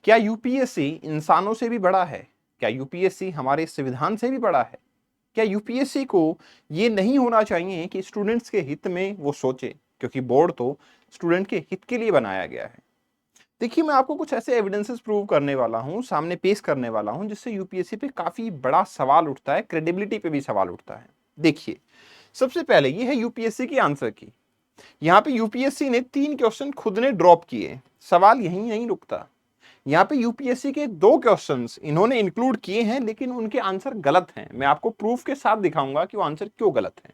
क्या यूपीएससी इंसानों से भी बड़ा है? क्या यूपीएससी हमारे संविधान से भी बड़ा है? क्या यूपीएससी को ये नहीं होना चाहिए कि स्टूडेंट्स के हित में वो सोचे, क्योंकि बोर्ड तो स्टूडेंट के हित के लिए बनाया गया है। देखिए, मैं आपको कुछ ऐसे एविडेंसेस प्रूव करने वाला हूं, सामने पेश करने वाला हूं, जिससे यूपीएससी पे काफी बड़ा सवाल उठता है, क्रेडिबिलिटी पे भी सवाल उठता है। देखिए, सबसे पहले ये है यूपीएससी की आंसर की। यहाँ पे यूपीएससी ने 3 क्वेश्चन खुद ने ड्रॉप किए। सवाल यहीं नहीं रुकता। यहाँ पे यूपीएससी के 2 क्वेश्चंस इन्होंने इंक्लूड किए हैं, लेकिन उनके आंसर गलत हैं। मैं आपको प्रूफ के साथ दिखाऊंगा कि वो आंसर क्यों गलत है।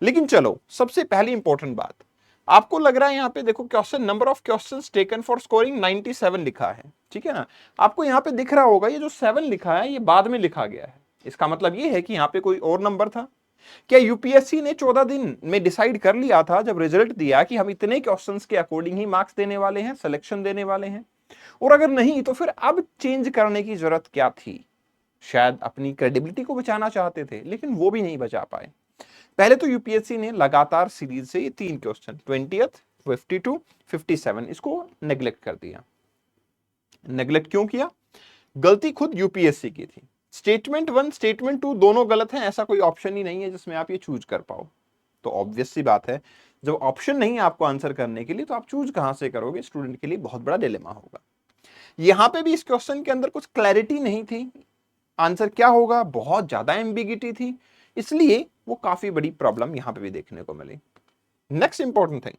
लेकिन चलो, सबसे पहली इंपॉर्टेंट बात, आपको लग रहा है यहाँ पे देखो question number of questions taken for scoring 97 लिखा है, ठीक है ना। आपको यहाँ पे दिख रहा होगा ये जो 7 लिखा है ये बाद में लिखा गया है। इसका मतलब ये है कि यहाँ पे कोई और नंबर था। क्या यूपीएससी ने 14 दिन में डिसाइड कर लिया था जब रिजल्ट दिया कि हम इतने क्वेश्चंस के अकॉर्डिंग ही मार्क्स देने वाले हैं, सिलेक्शन देने वाले हैं? और अगर नहीं तो फिर अब चेंज करने की जरूरत क्या थी? शायद अपनी क्रेडिबिलिटी को बचाना चाहते थे, लेकिन वो भी नहीं बचा पाए। पहले तो यूपीएससी ने लगातार सीरीज से ये 3 क्वेश्चन 20th, 52, 57 इसको नेग्लेक्ट कर दिया। नेग्लेक्ट क्यों किया? गलती खुद यूपीएससी की थी। स्टेटमेंट 1, स्टेटमेंट 2 दोनों गलत हैं, ऐसा कोई ऑप्शन ही नहीं है जिसमें आप ये चूज कर पाओ। तो ऑब्वियस सी बात है, जब ऑप्शन नहीं है आपको आंसर करने के लिए तो आप चूज कहां से करोगे? स्टूडेंट के लिए बहुत बड़ा डिलेमा होगा। यहां पे भी इस क्वेश्चन के अंदर कुछ क्लैरिटी नहीं थी, आंसर क्या होगा, बहुत ज्यादा एम्बिगिटी थी, इसलिए वो काफी बड़ी प्रॉब्लम यहां पे भी देखने को मिली। नेक्स्ट इंपॉर्टेंट थिंग,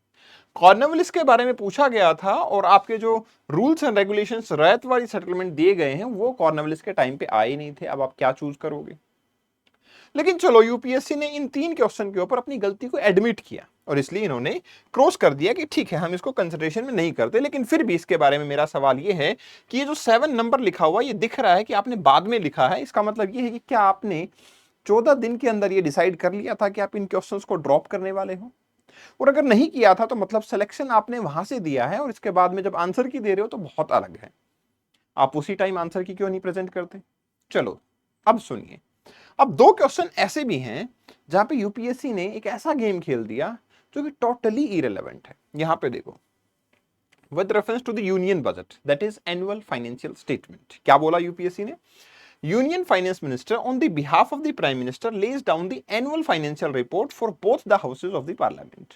कॉर्नवालिस के बारे में पूछा गया था और आपके जो rules and regulations ryotwari settlement दिए गए हैं वो कॉर्नवालिस के टाइम पे आए ही नहीं थे। अब आप क्या चूज करोगे? लेकिन चलो, यूपीएससी ने इन 3 क्वेश्चन के ऊपर अपनी गलती को एडमिट किया और इसलिए इन्होंने क्रॉस कर दिया कि ठीक है, हम इसको कंसिडरेशन में नहीं करते। लेकिन फिर भी इसके बारे में मेरा सवाल ये है कि ये जो 7 नंबर लिखा हुआ ये दिख रहा है कि आपने बाद में लिखा है। इसका मतलब ये है कि क्या आपने 14 दिन के अंदर ये डिसाइड कर लिया था कि आप इन क्वेश्चंस को ड्रॉप करने वाले हो? और अगर नहीं किया था तो मतलब सिलेक्शन आपने वहां से दिया है और इसके बाद में जब आंसर की दे रहे हो तो बहुत अलग है। आप उसी टाइम आंसर की क्यों नहीं प्रेजेंट करते? चलो, अब सुनिए। अब 2 क्वेश्चन ऐसे भी हैं जहां पे यूपीएससी ने एक ऐसा गेम खेल दिया जो कि टोटली इरेलेवेंट है। यहां पे देखो, with reference to the union budget, that is annual financial statement, क्या बोला यूपीएससी ने? Union Finance Minister, on the behalf of the Prime Minister, lays down the annual financial report for both the houses of the Parliament.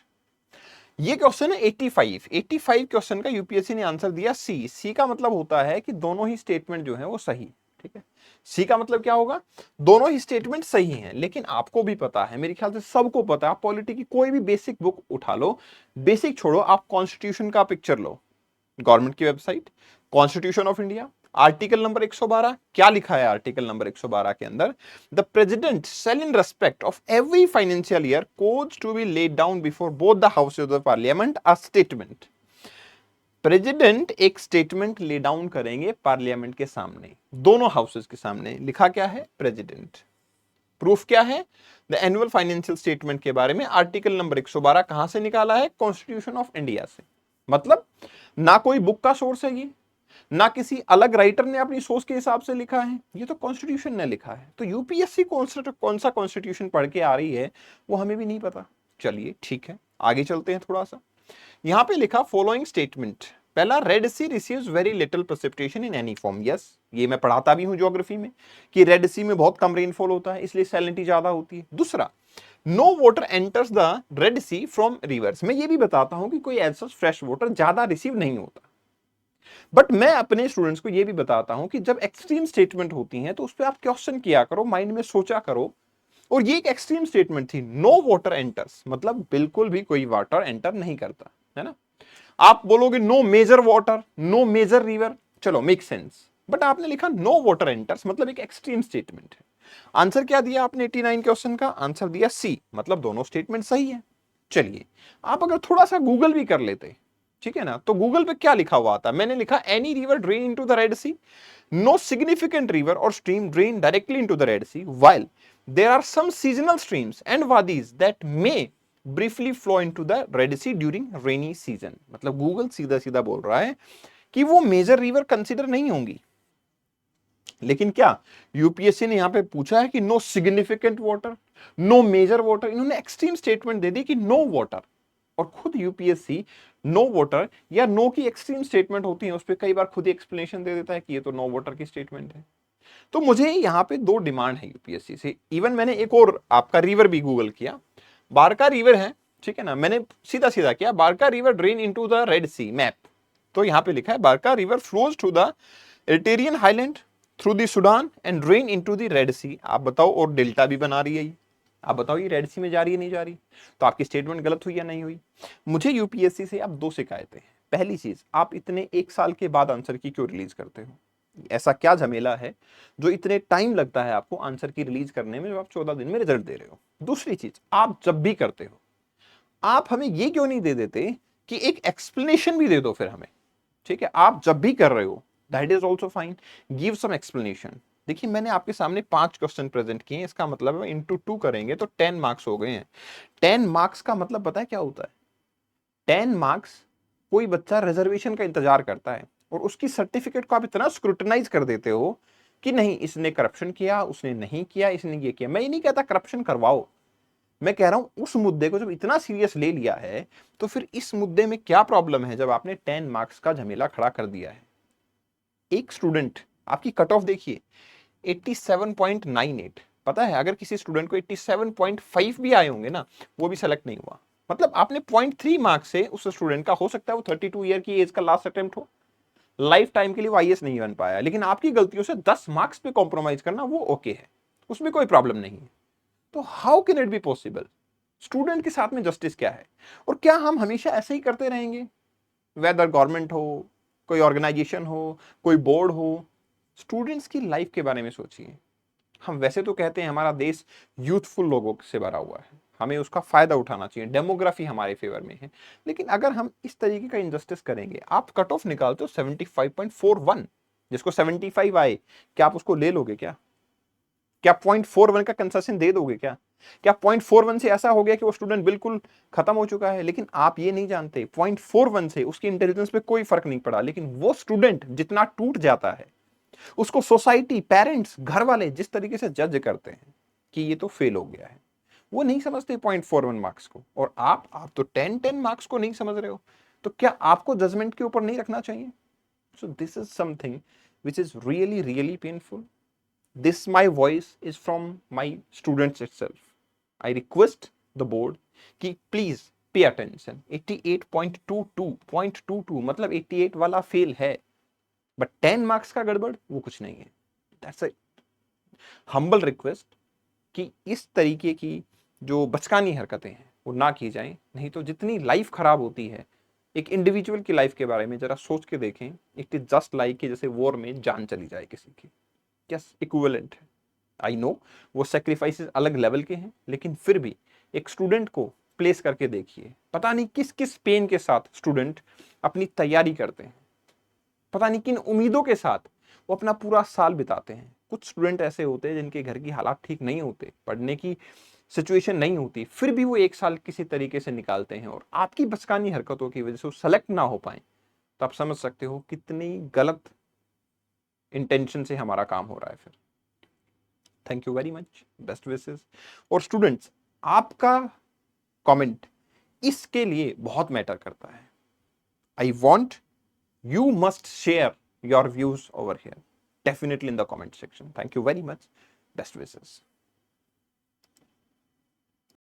ये question है 85 question का UPSC ने answer दिया सी का मतलब होता है कि दोनों ही स्टेटमेंट जो है वो सही, ठीक है। सी का मतलब क्या होगा? दोनों ही स्टेटमेंट सही हैं। लेकिन आपको भी पता है, मेरे ख्याल से सबको पता है, आप पॉलिटी की कोई भी बेसिक बुक उठा लो, बेसिक छोड़ो, आप कॉन्स्टिट्यूशन का पिक्चर लो, गवर्नमेंट की website, constitution of India, article number 112, क्या लिखा है आर्टिकल नंबर 112 के अंदर? The president shall in respect of every financial year cause to be laid down before both the houses of parliament a statement. President एक statement lay down करेंगे parliament के सामने, दोनों हाउसेज के सामने। लिखा क्या है? प्रेसिडेंट। प्रूफ क्या है? द एनुअल फाइनेंशियल स्टेटमेंट के बारे में आर्टिकल नंबर 112 कहां से निकाला है? कॉन्स्टिट्यूशन ऑफ इंडिया से। मतलब ना कोई बुक का सोर्स है ये, ना किसी अलग राइटर ने अपनी सोच के हिसाब से लिखा है, ये तो कॉन्स्टिट्यूशन ने लिखा है। तो यूपीएससी कौन सा कॉन्स्टिट्यूशन पढ़ के आ रही है वो हमें भी नहीं पता। चलिए ठीक है, आगे चलते हैं थोड़ा सा। यहां पे लिखा फॉलोइंग स्टेटमेंट। पहला, Red Sea receives very little precipitation in any form. Yes, ये मैं पढ़ाता भी हूं ज्योग्राफी में कि रेड सी में बहुत कम रेनफॉल होता है, इसलिए सैलिनिटी ज्यादा होती है। दूसरा, no water enters the Red Sea from rivers. मैं ये भी बताता हूं कि कोई ऐसा फ्रेश वाटर ज्यादा रिसीव नहीं होता। बट मैं अपने स्टूडेंट्स को यह भी बताता हूं कि जब एक्सट्रीम स्टेटमेंट होती हैं तो उस पर आप क्वेश्चन किया करो, माइंड में सोचा करो। और ये एक एक्सट्रीम स्टेटमेंट थी, नो वाटर एंटर्स, मतलब बिल्कुल भी कोई वाटर एंटर नहीं करता है ना। आप बोलोगे no major water, no major river, चलो मेक सेंस। बट आपने लिखा नो वाटर एंटर्स, मतलब एक एक्सट्रीम स्टेटमेंट है। आंसर क्या दिया आपने 89 क्वेश्चन का? आंसर दिया सी, मतलब दोनों स्टेटमेंट सही है। चलिए, आप अगर थोड़ा सा गूगल भी कर लेते, ठीक है ना, तो गूगल पे क्या लिखा हुआ था? मैंने लिखा any river drain into the Red Sea, no significant river और stream drain directly into the Red Sea, while there are some seasonal streams and wadis that may briefly flow into the Red Sea during rainy season. मतलब Google सीधा सीधा बोल रहा है कि वो major river consider नहीं होंगी। लेकिन क्या यूपीएससी ने यहां पे पूछा है कि no significant water, no major water? इन्होंने एक्सट्रीम स्टेटमेंट दे दी कि नो वाटर। और खुद यूपीएससी नो वोटर या नो की एक्सट्रीम स्टेटमेंट होती है उस पर कई बार खुद ही एक्सप्लेनेशन दे देता है कि ये तो नो वोटर की स्टेटमेंट है। तो मुझे यहाँ पे दो डिमांड है यूपीएससी से। इवन मैंने एक और आपका रिवर भी गूगल किया, बारका रिवर है, ठीक है ना, मैंने सीधा सीधा किया Barka river drain into the Red Sea map. तो यहाँ पे लिखा है Barka river flows to the Eritrean highland through the Sudan and drain into the Red Sea. आप बताओ, और डेल्टा भी बना रही है ये, आप बताओ ये रेड सी में जा रही है नहीं जा रही? तो आपकी स्टेटमेंट गलत हुई या नहीं हुई? मुझे यूपीएससी से अब दो शिकायतें हैं। पहली चीज, आप इतने एक साल के बाद आंसर की क्यों रिलीज करते हो? ऐसा क्या झमेला है जो इतने टाइम लगता है आपको आंसर की रिलीज करने में, जब आप 14 दिन में रिजल्ट दे रहे हो? दूसरी चीज, आप जब भी करते हो आप हमें ये क्यों नहीं दे देते कि एक एक्सप्लेनेशन भी दे दो फिर हमें, ठीक है? आप जब भी कर रहे हो that is also fine, give some explanation. देखिए मैंने आपके सामने 5 क्वेश्चन प्रेजेंट किए हैं, इसका मतलब है इंटू 2 करेंगे तो 10 मार्क्स हो गए हैं। 10 मार्क्स का मतलब पता है क्या होता है? 10 मार्क्स कोई बच्चा रिजर्वेशन का इंतजार करता है और उसकी सर्टिफिकेट को आप इतना स्क्रूटनाइज कर देते हो कि नहीं इसने करप्शन किया, उसने नहीं किया, इसने ये किया। मैं ये नहीं कहता करप्शन करवाओ, मैं कह रहा हूं उस मुद्दे को जब इतना सीरियस ले लिया है तो फिर इस मुद्दे में क्या प्रॉब्लम है जब आपने 10 मार्क्स का झमेला खड़ा कर दिया है? एक स्टूडेंट, आपकी कट ऑफ देखिए 87.98। पता है अगर किसी स्टूडेंट को 87.5 भी आए होंगे ना, वो भी सेलेक्ट नहीं हुआ। मतलब आपने 0.3 मार्क्स से उस स्टूडेंट का, हो सकता है वो 32 ईयर की एज का लास्ट अटेम्प्ट हो, लाइफ टाइम के लिए वो आईएएस नहीं बन पाया, लेकिन आपकी गलतियों से 10 मार्क्स पे कॉम्प्रोमाइज करना वो ओके है, उसमें कोई प्रॉब्लम नहीं है। तो how can it be possible? Student के साथ में जस्टिस क्या है? और क्या हम हमेशा ऐसे ही करते रहेंगे? वेदर गवर्नमेंट हो, कोई ऑर्गेनाइजेशन हो, कोई बोर्ड हो, स्टूडेंट्स की लाइफ के बारे में सोचिए। हम वैसे तो कहते हैं हमारा देश यूथफुल लोगों से भरा हुआ है, हमें उसका फायदा उठाना चाहिए, डेमोग्राफी हमारे फेवर में है, लेकिन अगर हम इस तरीके का इंजस्टिस करेंगे, आप कट ऑफ निकालते हो 75.41, जिसको 75 आए, क्या आप उसको ले लोगे? क्या 0.41 का कंसेशन दे दोगे? क्या 0.41 से ऐसा हो गया कि वो स्टूडेंट बिल्कुल खत्म हो चुका है? लेकिन आप ये नहीं जानते 0.41 से उसकी इंटेलिजेंस पे कोई फर्क नहीं पड़ा, लेकिन वो स्टूडेंट जितना टूट जाता है उसको सोसाइटी, पेरेंट्स, घर वाले जिस तरीके से जज करते हैं कि ये तो फेल हो गया है, वो नहीं समझते 0.41 मार्क्स को। और आप तो 10 मार्क्स को नहीं समझ रहे हो, तो क्या आपको जजमेंट के ऊपर नहीं रखना चाहिए? So this is something which is really really painful. This my voice is from my students itself. I request the board कि please pay attention। 88.22 मतलब 88 वाला फेल है, बट 10 मार्क्स का गड़बड़ वो कुछ नहीं है। That's a humble request कि इस तरीके की जो बचकानी हरकतें हैं वो ना की जाएं, नहीं तो जितनी लाइफ खराब होती है, एक इंडिविजुअल की लाइफ के बारे में जरा सोच के देखें। इट इज जस्ट लाइक कि जैसे वॉर में जान चली जाए किसी की, यस इक्विवेलेंट है। आई नो वो सेक्रीफाइसेस अलग लेवल के हैं, लेकिन फिर भी एक स्टूडेंट को प्लेस करके देखिए, पता नहीं किस किस पेन के साथ स्टूडेंट अपनी तैयारी करते हैं, पता नहीं किन उम्मीदों के साथ वो अपना पूरा साल बिताते हैं। कुछ स्टूडेंट ऐसे होते हैं जिनके घर की हालात ठीक नहीं होते, पढ़ने की सिचुएशन नहीं होती, फिर भी वो एक साल किसी तरीके से निकालते हैं, और आपकी बचकानी हरकतों की वजह से वो सेलेक्ट ना हो पाए, तो आप समझ सकते हो कितनी गलत इंटेंशन से हमारा काम हो रहा है फिर। Thank you very much, best wishes. और स्टूडेंट्स, आपका कमेंट इसके लिए बहुत मैटर करता है। I want you must share your views over here, definitely in the comment section. Thank you very much, best wishes.